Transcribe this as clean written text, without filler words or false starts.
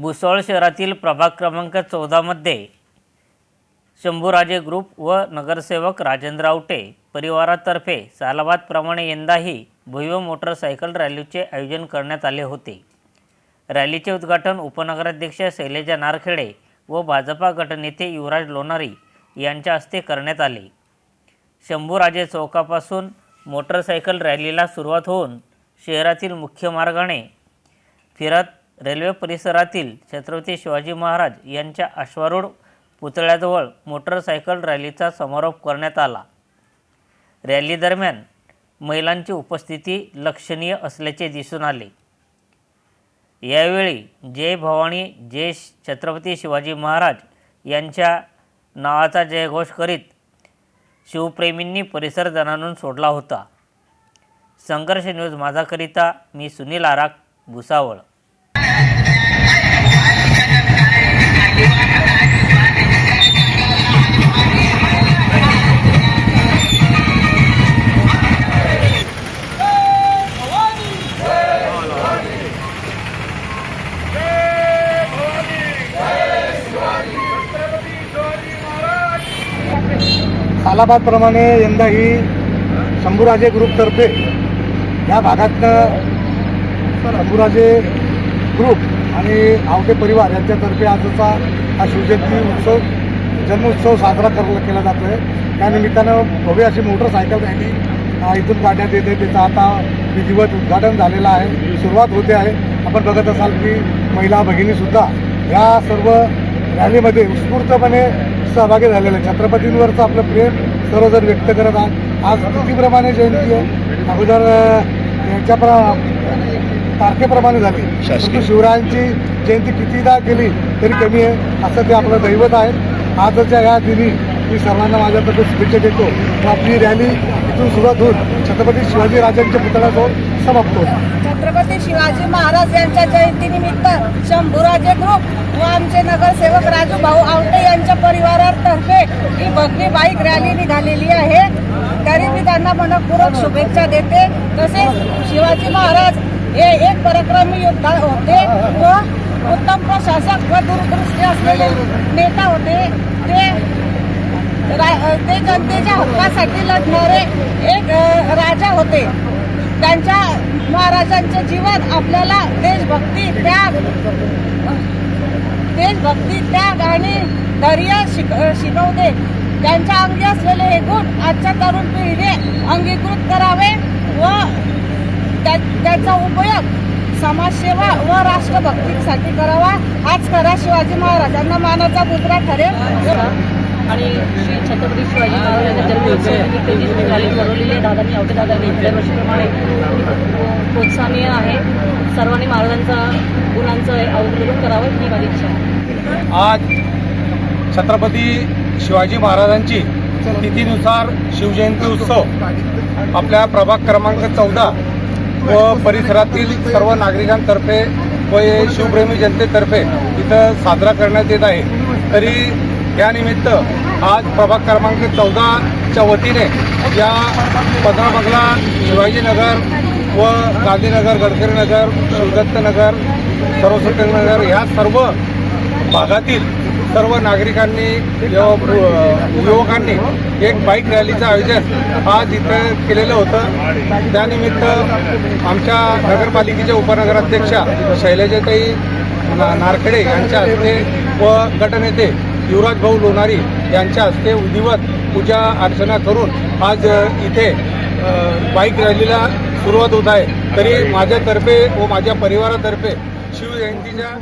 भुसावळ शहरातील प्रभाग क्रमांक 14 मध्ये शंभूराजे ग्रुप व नगरसेवक राजेंद्र आवटे परिवारातर्फे सालाबादप्रमाणे यंदाही भव्य मोटरसायकल रॅलीचे आयोजन करण्यात आले होते। रॅलीचे उद्घाटन उपनगराध्यक्ष शैलेजा नारखेडे व भाजपा गटनेते युवराज लोणारी यांच्या हस्ते करण्यात आले। शंभूराजे चौकापासून मोटरसायकल रॅलीला सुरुवात होऊन शहरातील मुख्य मार्गाने फिरत रेल्वे परिसरातील छत्रपती शिवाजी महाराज यांच्या अश्वारूढ पुतळ्याजवळ मोटरसायकल रॅलीचा समारोप करण्यात आला। रॅली दरम्यान महिलांची उपस्थिती लक्षणीय असल्याचे दिसून आले। यावेळी जय भवानी जय छत्रपती शिवाजी महाराज यांच्या नावाचा जयघोष करीत शिवप्रेमींनी परिसर दणाणून सोडला होता। संघर्ष न्यूज माझाकरिता मी सुनील आराक, भुसावळ। सालाबादप्रमाणे यंदाही शंभूराजे ग्रुपतर्फे या भागातनं शंभूराजे ग्रुप आणि आवटे परिवार यांच्यातर्फे आजचा हा शिवजयंती उत्सव जन्मोत्सव साजरा केला जातो आहे। त्यानिमित्तानं भव्य अशी मोटरसायकल रॅली इथून काढण्यात येते। त्याचं आता विधिवत उद्घाटन झालेलं आहे, सुरुवात होते आहे। आपण बघत असाल की महिला भगिनीसुद्धा या सर्व रॅलीमध्ये उत्स्फूर्तपणे सहभागी झालेले। छत्रपतींवरचं आपलं प्रेम सर्वजण व्यक्त करत आहेत। आज तिथीप्रमाणे जयंती आहे, अगोदर यांच्या तारखेप्रमाणे झाली, परंतु शिवरायांची जयंती कितीदा केली तरी कमी आहे, असं ते आपलं दैवत आहे। आजच्या या दिनी मी सर्वांना माझ्यातर्फे शुभेच्छा देतो व आपली रॅली इथून सुरुवात होऊन छत्रपती शिवाजी राजांच्या पुतळ्याजवळ समाप्त होईल। छत्रपती शिवाजी महाराज यांच्या जयंतीनिमित्त शंभूराजे ग्रुप व आमचे नगरसेवक राजू भाऊ आवटे यांच्या परिवारातर्फे ही भव्य बाईक रॅली निघालेली आहे। तरी मी त्यांना मनपूर्वक शुभेच्छा देते। तसेच शिवाजी महाराज हे एक पराक्रमी योद्धा होते व उत्तम प्रशासक व दूरदृष्टी असलेले नेता होते। ते जनतेच्या हक्कासाठी लढणारे एक राजा होते। त्यांच्या महाराजांचे जीवन आपल्याला देशभक्ती त्याग आणि धैर्य शिकवते। त्यांच्या अंगी असलेले हे गुण आजच्या तरुण पिढीने अंगीकृत करावे व त्याचा उपयोग समाजसेवा व राष्ट्रभक्तीसाठी करावा। हाच खरा शिवाजी महाराजांना मानाचा मुद्रा ठरेल। आणि श्री छत्रपती शिवाजी महाराजांच्या जन्मोत्सवानिमित्त रॅली भरवलेली दादांनी आवटे दादांनी दरवर्षीप्रमाणे प्रोत्साहनीय आहे। सर्वांनी महाराजांचा गुणांचं अवलोकन करावं ही माझी इच्छा आहे। आज छत्रपती शिवाजी महाराजांची तिथीनुसार शिवजयंती उत्सव आपल्या प्रभाग क्रमांक 14 व परिसरातील सर्व नागरिकांतर्फे व शिवप्रेमी जनतेतर्फे इथं साजरा करण्यात येत आहे। तरी यानिमित्त आज प्रभाग क्रमांक 14च्या वतीने या 15 बंगला शिवाजीनगर व गांधीनगर, गडकरीनगर, शिवदत्तनगर, सरस्वतीनगर या सर्व भागातील सर्व नागरिकांनी युवकांनी एक बाईक रॅलीचं आयोजन आज इथं केलेलं होतं। त्यानिमित्त आमच्या नगरपालिकेच्या उपनगराध्यक्षा शैलेजाताई नारखेडे यांच्या हस्ते व गटनेते युवराज भाऊ लोणारी यांच्या हस्ते विधिवत पूजा अर्चना करून आज इथे बाईक रॅलीला सुरुवात होत आहे। तरी माझ्यातर्फे व माझ्या परिवारातर्फे शिवजयंतीच्या